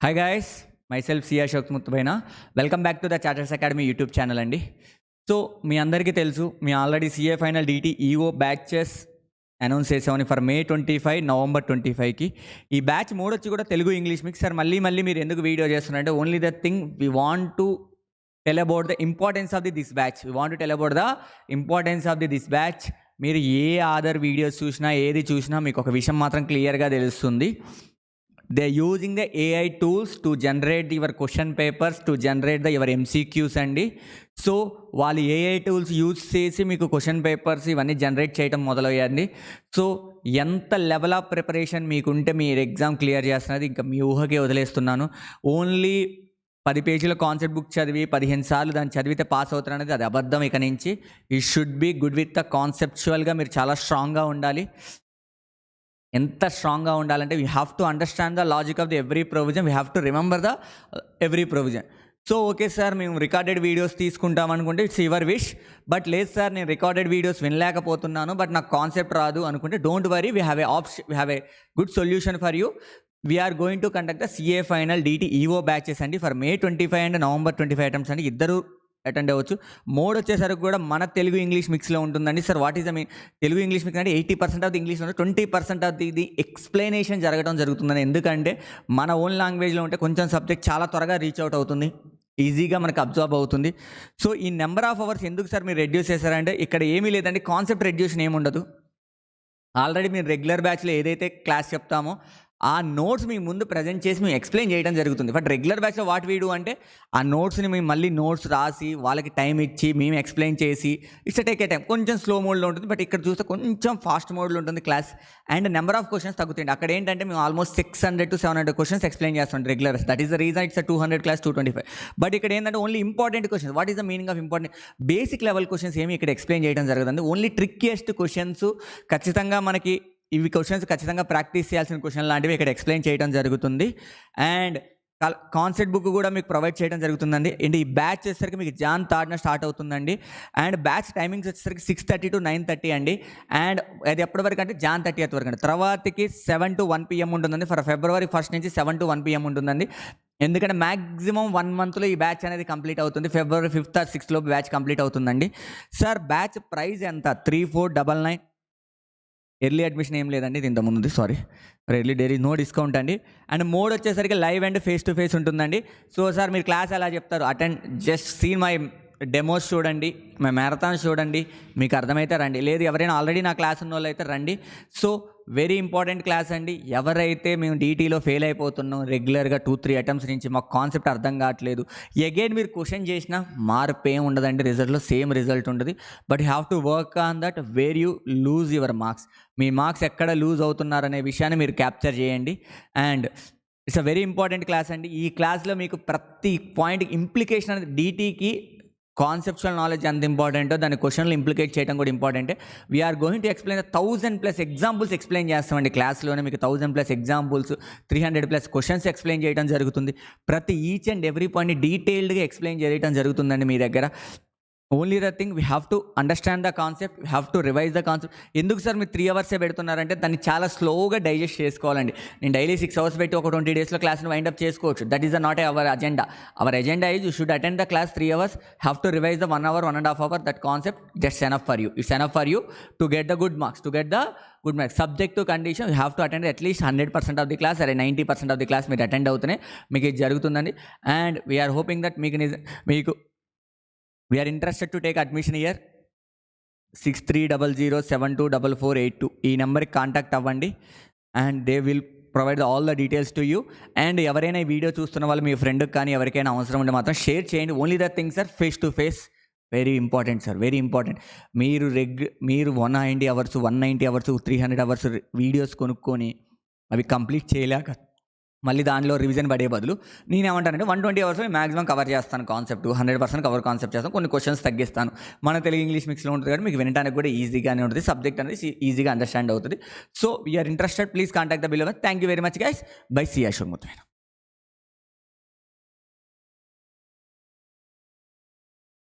Hi guys, myself C Ashok Muthubaina. Welcome back to the Charters Academy YouTube channel అండి. So మీ అందరికీ తెలుసు, మీ already CA final DT EO batches announce చేసామని for May 25, November 25కి. ఈ బ్యాచ్ వచ్చి కూడా తెలుగు ఇంగ్లీష్ మిక్స్. సార్ మళ్ళీ మీరు ఎందుకు వీడియో చేస్తున్నారంటే only the thing we want to tell about the importance of this batch. We want to tell about the importance of this batch. మీరు ఏ other videos చూసినా ఏది చూసినా మీకు ఒక విషయం మాత్రం క్లియర్గా తెలుస్తుంది. They are using the AI tools to generate your question papers, to generate your MCQs అండి. సో వాళ్ళు AI tools యూజ్ చేసి మీకు క్వశ్చన్ పేపర్స్ ఇవన్నీ జనరేట్ చేయడం మొదలయ్యండి. సో ఎంత లెవెల్ ఆఫ్ ప్రిపరేషన్ మీకుంటే మీరు ఎగ్జామ్ క్లియర్ చేస్తున్నది ఇంకా మీ ఊహకే వదిలేస్తున్నాను. ఓన్లీ 10 పేజీల కాన్సెప్ట్ బుక్ చదివి 15 సార్లు దాన్ని చదివితే పాస్ అవుతారు అనేది అది అబద్ధం. ఇక నుంచి you should be good with the కాన్సెప్చువల్గా మీరు చాలా స్ట్రాంగ్గా ఉండాలి. ఎంత స్ట్రాంగ్గా ఉండాలంటే we have to understand the logic of the every provision, we have to remember the every provision. So okay sir, మేము రికార్డెడ్ వీడియోస్ తీసుకుంటాం అనుకుంటే ఇట్స్ యువర్ విష్. బట్ లేదు సార్, నేను రికార్డెడ్ వీడియోస్ వినలేకపోతున్నాను బట్ నాకు కాన్సెప్ట్ రాదు అనుకుంటే don't worry, we have a good solution for you. We are going to conduct the CA final DT EO batches అండి for May 25 and November 25 attempts అండి. ఇద్దరు అటెండ్ అవ్వచ్చు. మోడ్ వచ్చేసరికి కూడా మన తెలుగు ఇంగ్లీష్ మిక్స్లో ఉంటుందండి. Sir what is the mean Telugu English mix అంటే 80% of the English ఉంటుంది, 20% ఆఫ్ ది ఎక్స్ప్లెనేషన్ జరగడం జరుగుతుందని. ఎందుకంటే మన ఓన్ లాంగ్వేజ్లో ఉంటే కొంచెం సబ్జెక్ట్ చాలా త్వరగా రీచ్ అవుట్ అవుతుంది, ఈజీగా మనకు అబ్జర్వ్ అవుతుంది. సో ఈ నెంబర్ ఆఫ్ అవర్స్ ఎందుకు సార్ మీరు రెడ్యూస్ చేశారంటే ఇక్కడ ఏమీ లేదండి, కాన్సెప్ట్ రెడ్యూషన్ ఏమి ఉండదు. ఆల్రెడీ మీరు రెగ్యులర్ బ్యాచ్లో ఏదైతే క్లాస్ చెప్తామో ఆ నోట్స్ మీ ముందు ప్రజెంట్ చేసి మేము ఎక్స్ప్లెయిన్ చేయడం జరుగుతుంది. బట్ రెగ్యులర్ బ్యాచ్లో వాట్ వీడు అంటే ఆ నోట్స్ని మేము మళ్ళీ నోట్స్ రాసి వాళ్ళకి టైం ఇచ్చి మేము ఎక్స్ప్లెయిన్ చేసి ఇట్స్ టేక్ ఏ టైం. కొంచెం స్లో మోడ్లో ఉంటుంది, బట్ ఇక్కడ చూస్తే కొంచెం ఫాస్ట్ మోడ్లో ఉంటుంది class. And number of questions తగ్గుతుంది. అక్కడ ఏంటంటే మేము ఆల్మోస్ట్ 600 to 700 క్వశ్చన్స్ ఎక్స్ప్లెయిన్ చేస్తాం regular. That is the reason it's 200 class 225. But ఇక్కడ ఏంటంటే only important questions. What is the meaning of important? Basic level questions ఏమి ఇక్కడ ఎక్స్ప్లెయిన్ చేయడం జరుగుతుంది. ఓన్లీ ట్రిక్కియెస్ట్ క్వశ్చన్స్ ఖచ్చితంగా మనకి ఇవి క్వశ్చన్స్ ఖచ్చితంగా ప్రాక్టీస్ చేయాల్సిన క్వశ్చన్ లాంటివి ఇక్కడ ఎక్స్ప్లెయిన్ చేయడం జరుగుతుంది. అండ్ కాన్సెప్ట్ బుక్ కూడా మీకు ప్రొవైడ్ చేయడం జరుగుతుందండి. అండ్ ఈ బ్యాచ్ వచ్చేసరికి మీకు Jan 3rd స్టార్ట్ అవుతుందండి. అండ్ బ్యాచ్ టైమింగ్స్ వచ్చేసరికి 6:30 to 9:30 అండి. అండ్ అది ఎప్పటి వరకు అంటే Jan 30th వరకు అండి. తర్వాతకి 7 to 1 PM ఉంటుందండి. ఫర్ February 1st నుంచి 7 to 1 PM ఉంటుందండి. ఎందుకంటే మ్యాక్సిమం 1 monthలో ఈ బ్యాచ్ అనేది కంప్లీట్ అవుతుంది. February 5th or 6th లోపు బ్యాచ్ కంప్లీట్ అవుతుందండి. సార్ బ్యాచ్ ప్రైస్ ఎంత? 3499. ఎర్లీ అడ్మిషన్ ఏం లేదండి ఇది ఇంతకుముందు, సారీ ఎర్లీ డైరీ నో డిస్కౌంట్ అండి. అండ్ మోడ్ వచ్చేసరికి live and face to face ఉంటుందండి. సో సార్ మీరు క్లాస్ ఎలా చెప్తారు? Attend, just seen my demos చూడండి, మై మ్యారథాన్స్ చూడండి, మీకు అర్థమైతే రండి. లేదు ఎవరైనా ఆల్రెడీ నా క్లాస్ ఉన్న వాళ్ళు అయితే రండి. సో వెరీ ఇంపార్టెంట్ క్లాస్ అండి. ఎవరైతే మేము డీటీలో ఫెయిల్ అయిపోతున్నాం రెగ్యులర్గా 2-3 అటెంప్ట్స్ నుంచి మాకు కాన్సెప్ట్ అర్థం కావట్లేదు, అగైన్ మీరు క్వశ్చన్ చేసినా మార్పు ఏం ఉండదండి, రిజల్ట్లో సేమ్ రిజల్ట్ ఉంటుంది. But you have to work on that where you lose your marks. Me marks ఎక్కడ లూజ్ అవుతున్నారనే విషయాన్ని మీరు క్యాప్చర్ చేయండి. And it's a very important class అండి. ఈ క్లాస్లో మీకు ప్రతి పాయింట్ ఇంప్లికేషన్ అనేది డీటీకి కాన్సెప్చువల్ నాలెడ్జ్ ఎంత ఇంపార్టెంటో దాని క్వశ్చన్లు ఇంప్లికేట్ చేయడం కూడా ఇంపార్టెంటే. We are going to explain 1000+ examples explain చేస్తామండి క్లాస్లోనే. మీకు 1000+ ఎగ్జాంపుల్స్, 300+ క్వశ్చన్స్ ఎక్స్ప్లెయిన్ చేయడం జరుగుతుంది. ప్రతి ఈచ్ అండ్ ఎవ్రీ పాయింట్ని డీటెయిల్డ్గా ఎక్స్ప్లెయిన్ చేయడం జరుగుతుందండి మీ దగ్గర. Only the thing we have to understand the concept, we have to revise the concept. ఎందుకు సార్ మీరు 3 hours పెడుతున్నారంటే దాన్ని చాలా స్లోగా డైజెస్ట్ చేసుకోవాలండి. నేను డైలీ 6 hours పెట్టి ఒక 20 daysలో క్లాస్ని వైండప్ చేసుకోవచ్చు. That is not our agenda. Our agenda is you should attend the class 3 hours, have to revise the 1 hour, 1.5 hour. That concept just enough for you. It's enough for you to get the good marks, to get the good marks. Subject to condition you have to attend at least 100% of the class. అరే 90% of the class మీరు attend అవుతూనే మీకు ఇది జరుగుతుందండి. And we are hoping that మీకు we are interested to take admission here. 6300724482 ఈ నెంబర్కి contact అవ్వండి and they will provide all the details to you. And ఎవరైనా ఈ వీడియో చూస్తున్న వాళ్ళు మీ ఫ్రెండ్కి కానీ ఎవరికైనా అవసరం ఉంటే మాత్రం షేర్ చేయండి. Only the thing sir, face to face very important sir, very important. మీరు 190 hours 190 hours 300 hours వీడియోస్ కొనుక్కొని అవి కంప్లీట్ చేయలేక మళ్ళీ దానిలో రివిజన్ పడే బదులు నేనేమంటానంటే 120 hours మ్యాక్సిమం కవర్ చేస్తాను కాన్సెప్ట్, 100% కవర్ కాన్సెప్ట్ చేస్తాను. కొన్ని క్వశ్చన్స్ తగ్గిస్తాను. మన తెలుగు ఇంగ్లీష్ మిక్స్లో ఉంటుంది కాబట్టి మీకు వినడానికి కూడా ఈజీగానే ఉంటుంది, సబ్జెక్ట్ అనేది ఈజీగా అండర్స్టాండ్ అవుతుంది. So we are interested, please contact the below. Thank you very much guys. Bye C Ashok ముత్తుబైన.